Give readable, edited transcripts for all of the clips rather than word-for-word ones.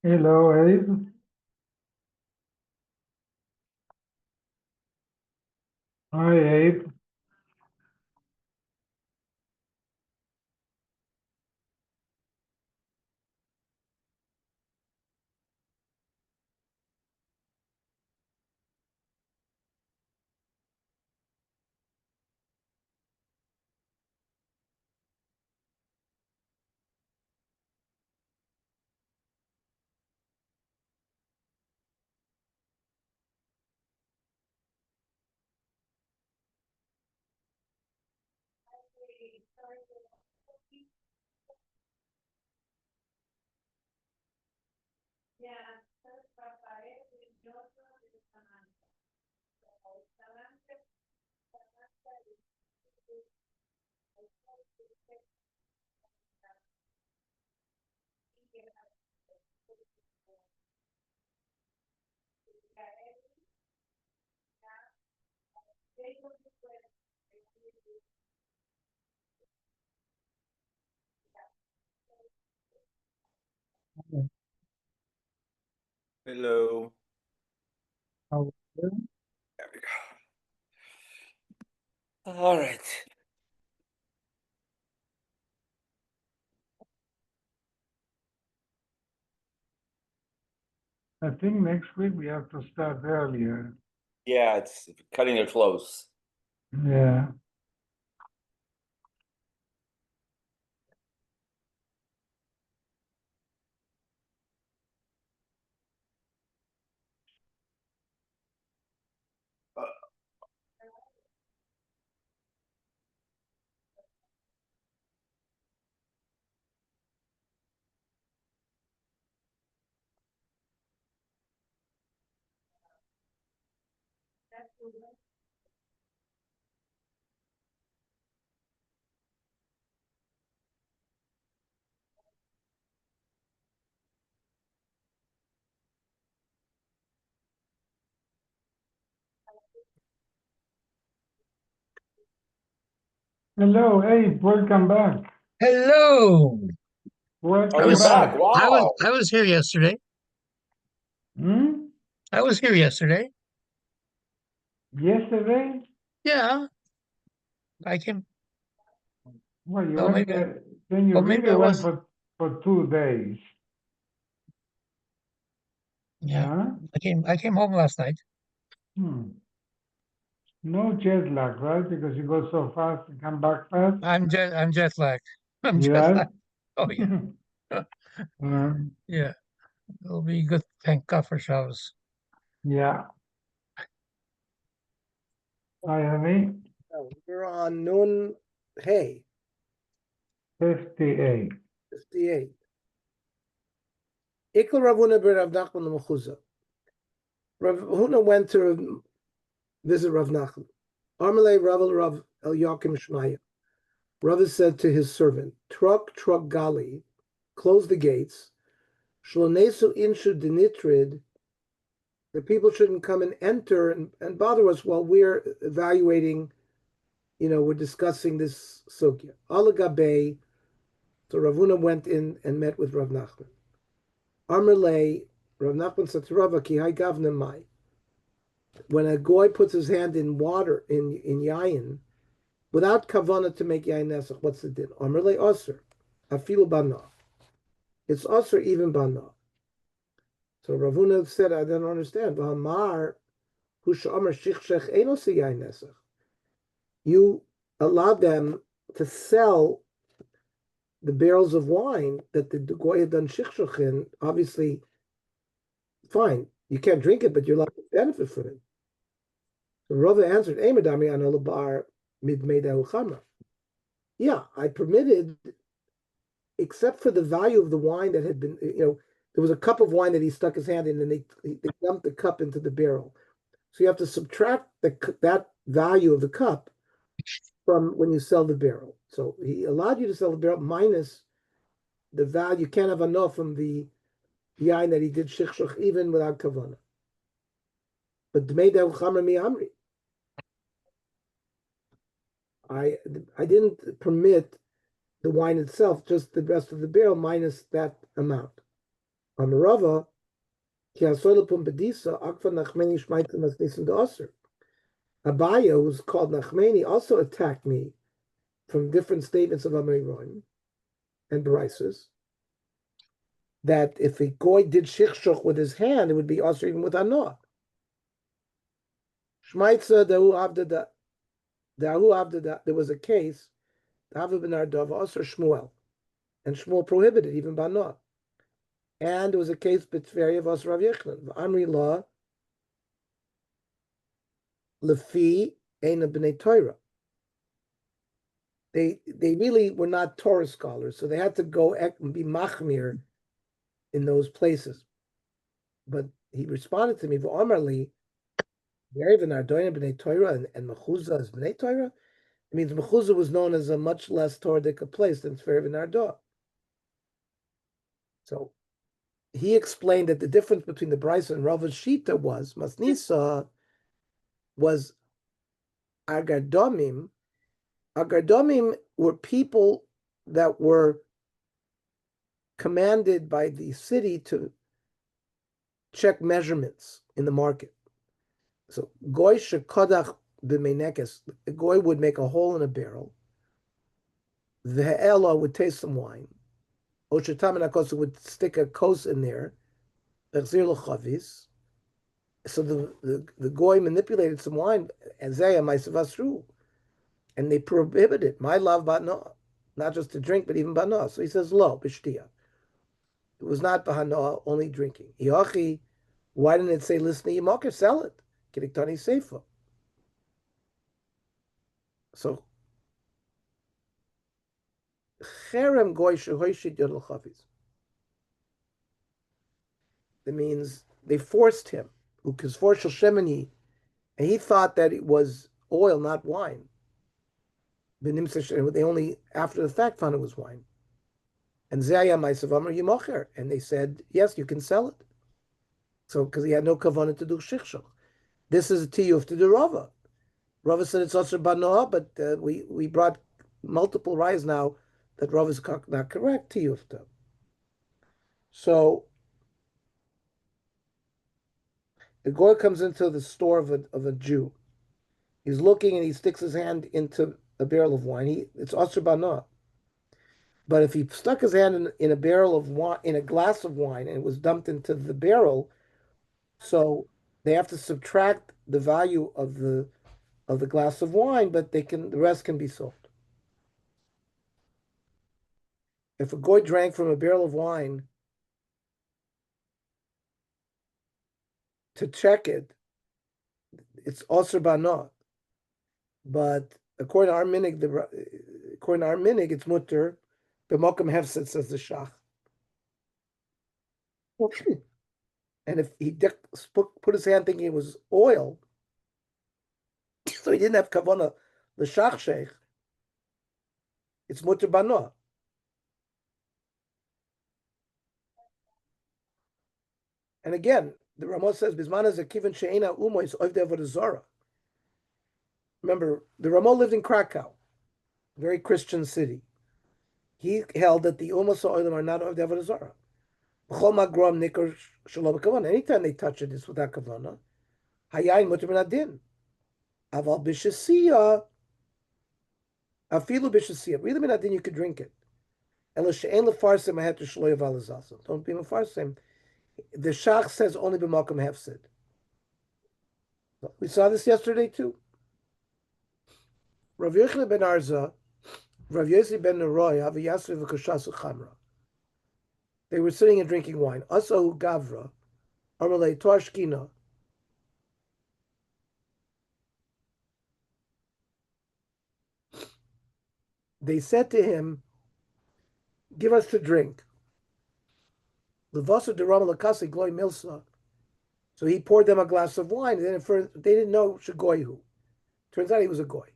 Hello, Abe. Hi, Abe. Hello. How are you? There we go. All right. I think next week we have to start earlier. Yeah, it's cutting it close. Yeah. Hello, Abe. Welcome back. Hello. Oh, I Welcome you're was back. back. I was Wow. I was here yesterday. Hmm? I was here yesterday. Yesterday? Yeah, I came. Well, you Oh, went maybe. there. Then you Oh, maybe really I went was. for 2 days. Yeah, Huh? I came home last night. Hmm. No jet lag, right? Because you go so fast and come back fast. I'm jet lagged. I'm jet Yes. lagged. Oh yeah, yeah. It'll be good. Thank God for showers. Yeah. Hi, honey. We're on Nun Hey, 58. 58. Ikla Rav Huna ber Rav Nachman l'Mechuza. Rav Huna went to visit Rav Nachman. Amalei Rav El Yakim Shmaya. Rav said to his servant, Truck Gali, close the gates. Shlonesu Inshu Dinitrid. The people shouldn't come and enter and bother us while we're evaluating, we're discussing this sugya. Alagabe. So Rav Huna went in and met with Rav Nachman. Amarle, Rav Nachman said to Rava, Ki hai gavna mai. When a goy puts his hand in water, in yayin, without kavana to make yayin nesach, what's the din? Amarle osir, afilu banah. It's osir even banah. So Ravuna said, I don't understand. V'hamar, husha amar shichshech enos yayin nesach. You allowed them to sell the barrels of wine that the goy had done shichshech in. Obviously, fine. You can't drink it, but you're allowed to benefit from it. So Rava answered, Emadami anolabar midmeda uchamra. Yeah, I permitted, except for the value of the wine that had been, there was a cup of wine that he stuck his hand in and they dumped the cup into the barrel. So you have to subtract that value of the cup from when you sell the barrel. So he allowed you to sell the barrel minus the value. You can't have enough from the yain that he did shichshach even without kavana. But dmeda uchamra mi amri. I didn't permit the wine itself, just the rest of the barrel minus that amount. Amarava, ki asoilapum bedisa, akva nachmeni shmaitim masnisim de aser. Abaya, who's called Nachmani, also attacked me from different statements of Amiroim and Barises, that if a goy did shikshuch with his hand, it would be also even with anoah. Shmaitza dahu avdada, there was a case, David ben Ardov, also Shmuel, and Shmuel prohibited even by anoah. And there was a case B'Tveria of Rav Yechlan, Amri law, lefi eina b'nei Torah. They really were not Torah scholars, so they had to go and be machmir in those places. But he responded to me, V'omarli, Yerev Ardoina b'nei Torah and Mechuzah is b'nei Torah. It means Mechuzah was known as a much less Torah place than Tzverev and Ardoah. So he explained that the difference between the Brisa and Rava's Shita was Masnisa was Agardomim. Agardomim were people that were commanded by the city to check measurements in the market. So Goy shekodach b'meinekes, the Goy would make a hole in a barrel. The Ha'ela would taste some wine. Oshetam and Akos would stick a kos in there. So the Goy manipulated some wine, and Zaya Maisavasru, and they prohibited my love batna, not just to drink, but even batna. So he says, lo, b'shtia. It was not bahana, only drinking. Yachi, why didn't it say, listen to Yimokar, sell it? Kiriktani Seifa. So, Cherem Goy Shehoishid Yodel Chavis. That means they forced him, because for Shemini, and he thought that it was oil, not wine. They only, after the fact, found it was wine. And Zaya Maisavam Yimocher, and they said, yes, you can sell it. So, because he had no kavanah to do shikshuch. This is a tiyuf to do Rava. Rava said it's also banoah, but we brought multiple rayas now that Rava is not correct tiyuf to. So, the goy comes into the store of a Jew. He's looking and he sticks his hand into a barrel of wine. It's also banoah. But if he stuck his hand in a barrel of wine, in a glass of wine, and it was dumped into the barrel, so they have to subtract the value of the glass of wine, but the rest can be sold. If a goy drank from a barrel of wine to check it, it's also banah. But according to our minig, it's mutter. B'mokum hefset, says the shach. And if he put his hand thinking it was oil, so he didn't have kavanah the shach sheikh, it's mutter banah. And again, the Ramah says, Bisman is a kivan she'ena umo is Avodah Zara. Remember, the Ramah lived in Krakow, a very Christian city. He held that the Umos Oilim are not Avodah Zara. Anytime they touch it, it's without kavanah. Hayayin mutter b'nadin. Aval b'shasiya, afilu b'shasiya. Really b'nadin, you could drink it. Ela she'en lefarsim, I had to shloy avalazasam. Don't be lefarsim. The shach says only b'makom hefsid. We saw this yesterday too. Rav Yochanan ben Arza, Rav Yossi ben Neroy, Havi Yasser v'koshasu chamra. They were sitting and drinking wine. Asahu gavra, amalei toashkina. They said to him, give us to drink. Levasa de Ramalakasi gloy milsa. So he poured them a glass of wine, and then they didn't know Shagoyhu. Turns out he was a goy.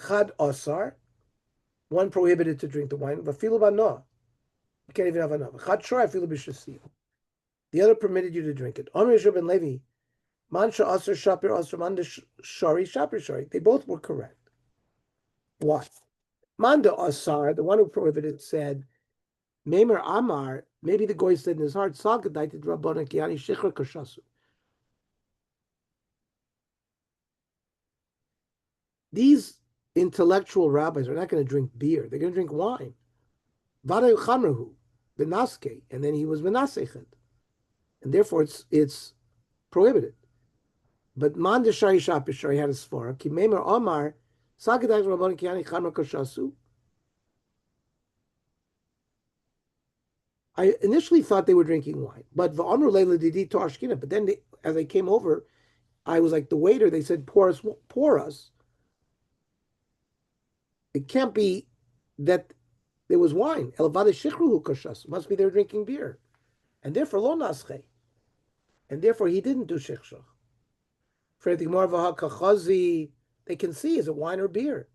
Chad Asar, one prohibited to drink the wine. Vafilu banoah, you can't even have enough. Chad Shor, Vafilu b'shasi. The other permitted you to drink it. Amr Yeshua ben Levi, Mansha Asar Shapir Asar Manda Shari Shapir Shari. They both were correct. Why? Manda Asar, the one who prohibited, said Meimer Amar, maybe the goy said in his heart, Sagadaited Rabbanan Kiani Shechra Kashasu. These intellectual rabbis are not going to drink beer. They're going to drink wine. Vaday Chamrahu, Benaske, and then he was Benasechet. And therefore it's prohibited. But Man Deshari Shapishari had a svara. Ki Meimer Amar, Sagadaited Rabbanan Kiani Chamra Kashasu. I initially thought they were drinking wine, but but then as they came over, I was like the waiter. They said, "Pour us, pour us." It can't be that there was wine. Must be they were drinking beer, and therefore lo nasche, and therefore he didn't do shechshach. They can see is it wine or beer.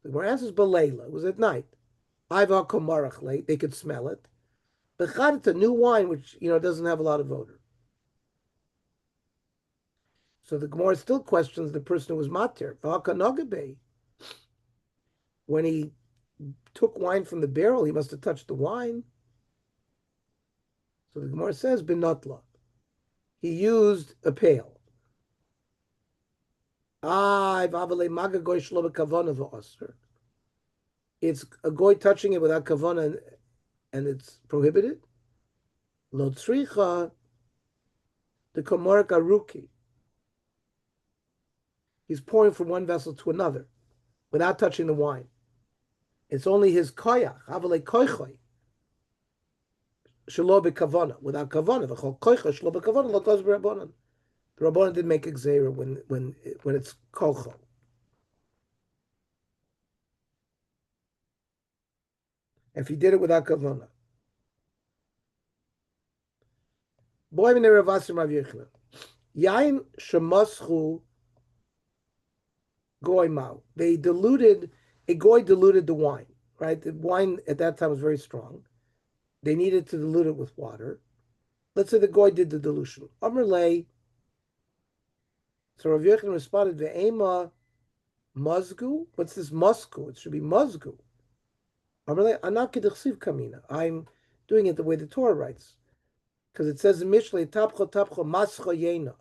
The Gemara answers belayla. It was at night. They could smell it. But it's a new wine which doesn't have a lot of odor. So the Gemara still questions the person who was matir. When he took wine from the barrel, he must have touched the wine. So the Gemara says, benotla. He used a pail. It's a goy touching it without kavana, and it's prohibited. Lo tzricha the komorik aruki. He's pouring from one vessel to another without touching the wine. It's only his koyach, avale koichoy, shelo bekavana, without kavana. V'chol koicha shelo bekavana lo tos b'rabbanan. The rabbanan didn't make exera when it's kocho. If he did it without kavana. Boy v'nei Rav Asim Rav Yechila. Yain shemaschu goy mau. A goy diluted the wine, right? The wine at that time was very strong. They needed to dilute it with water. Let's say the goy did the dilution. Amr lay. So Rav Yechon responded, "Ve'ema mazgu." What's this musku? It should be mazgu. Amr lay anak k'dechsiv kamina. I'm doing it the way the Torah writes, because it says in Mishlei tapcho mascha yena.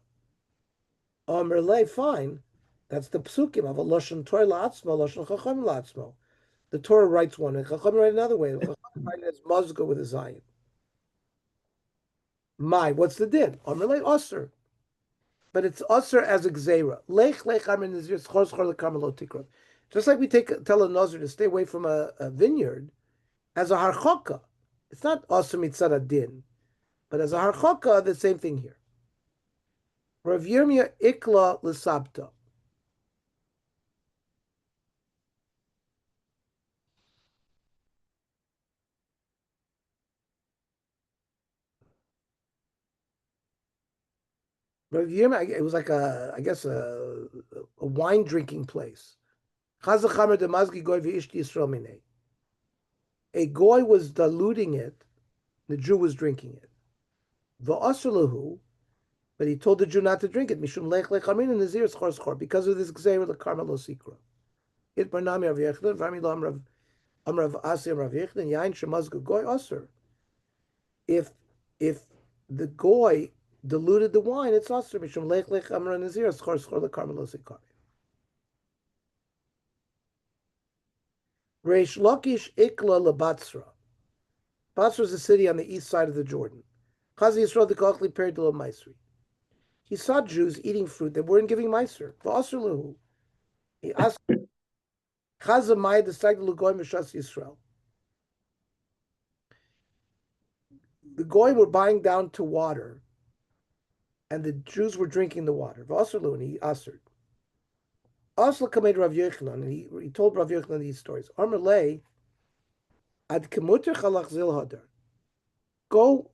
Amr lay, fine. That's the psukim of a lashon Torah la'atzmo, lashon chacham la'atzmo. The Torah writes one, and chacham write another way. Chacham write as mazgu with a zayin. What's the din? Amr lay osir. But it's usher as a gzeira. Just like we tell a nazir to stay away from a vineyard, as a harchoka. It's not usher mitzad din, but as a harchoka, the same thing here. Rav Yirmiyah ikla l'sabta. Rav Yirmiyah, it was like a wine drinking place. A goy was diluting it, the Jew was drinking it. V'asr but he told the Jew not to drink it. Mishum lech lechamin and nazir schor schor, because of this gzeira the karma lo sikra. It barnami Rav Yechon, v'ami lo amrav asim Rav Yechon, yain shemazgu goy asr. If the goy diluted the wine, it's asr. Mishum lech lechamin and nazir schor schor the karma lo sikra. Reish Lakish ikla lebatzra. Batzra is a city on the east side of the Jordan. Chazi Yisrael the Kochli period lo Maisri. He saw Jews eating fruit that weren't giving Meiser. V'asr lehu. He asked Chazamai the side of Lugoy Mishas Yisrael. The Goy were buying down to water, and the Jews were drinking the water. V'asr lehu, and he answered. Asla kamed Rav Yochanan, and he told Rav Yochanan these stories. Amr lei ad kemuter chalach zil hadar. Go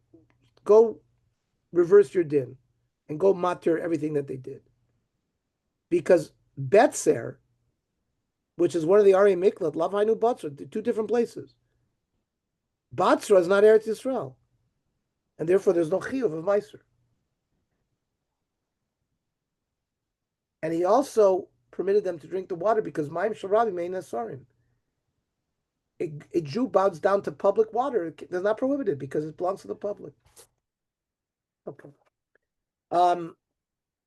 reverse your din and go matir everything that they did. Because Betzer, which is one of the Ari Miklat, Lav Hainu Batzra, two different places. Batzra is not Eretz Yisrael, and therefore there's no chiyuv of Meiser. And he also permitted them to drink the water because Maim Sharabi Mein Nasarim. a Jew bows down to public water. They're not prohibited because it belongs to the public. Okay.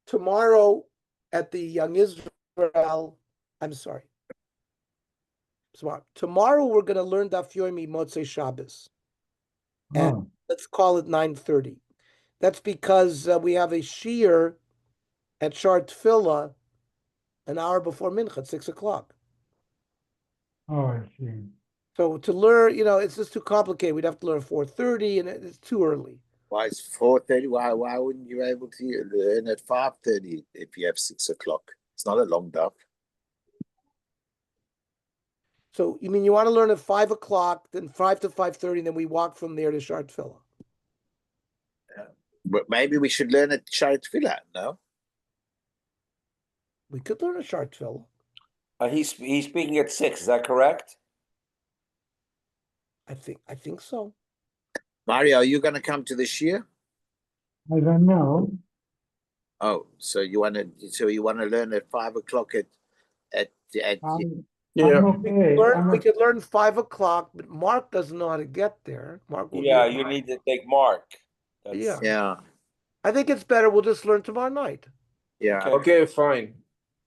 Tomorrow at the Young Israel, I'm sorry. Tomorrow we're going to learn Daf Yomi Motzei Shabbos. And Oh, let's call it 9:30. That's because we have a shiur at Shar Tefillah an hour before Mincha at 6 o'clock. oh, I see. So to learn, it's just too complicated. We'd have to learn 4:30, and it's too early. Why is 4:30? Why wouldn't you be able to learn at 5:30 if you have 6 o'clock? It's not a long daf. So you mean you want to learn at 5 o'clock, then 5 to 5:30, and then we walk from there to Shar Tefillah? But maybe we should learn at Shar Tefillah, no? We could learn a Shar Tefillah. He's speaking at 6, is that correct? I think so. Mario, are you going to come to this year? I don't know. Oh, so you want to learn at 5 o'clock at I'm Yeah. okay. We could learn 5 o'clock, but Mark doesn't know how to get there. Mark will be Yeah, at you 9. need to take Mark. Yeah. Yeah. I think it's better. We'll just learn tomorrow night. Yeah. Okay, fine.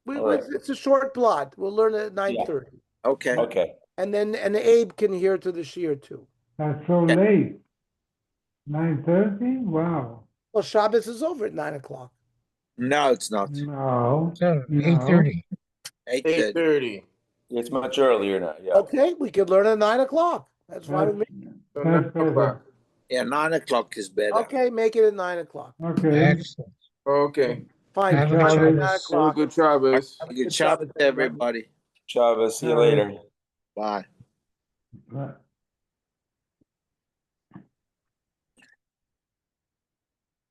All right. It's a short blot. We'll learn at 9:30, Okay. Okay. and Abe can hear to the shiur too. That's so late. 9:30? Wow. Well, Shabbos is over at 9 o'clock. No, it's not. No. So No. 8:30. 8:30. 8:30. It's much earlier now. Yeah. Okay, we could learn at 9 o'clock. That's fine with me. So That's 9 better. o'clock. Yeah, 9 o'clock is better. Okay, make it at 9 o'clock. Okay. Excellent. Okay. Fine. Have a keep it at good Shabbos. 9 Shabbos. Have a o'clock. good Shabbos. Good Shabbos, everybody. Shabbos, see you Shabbos. later. Bye. Right.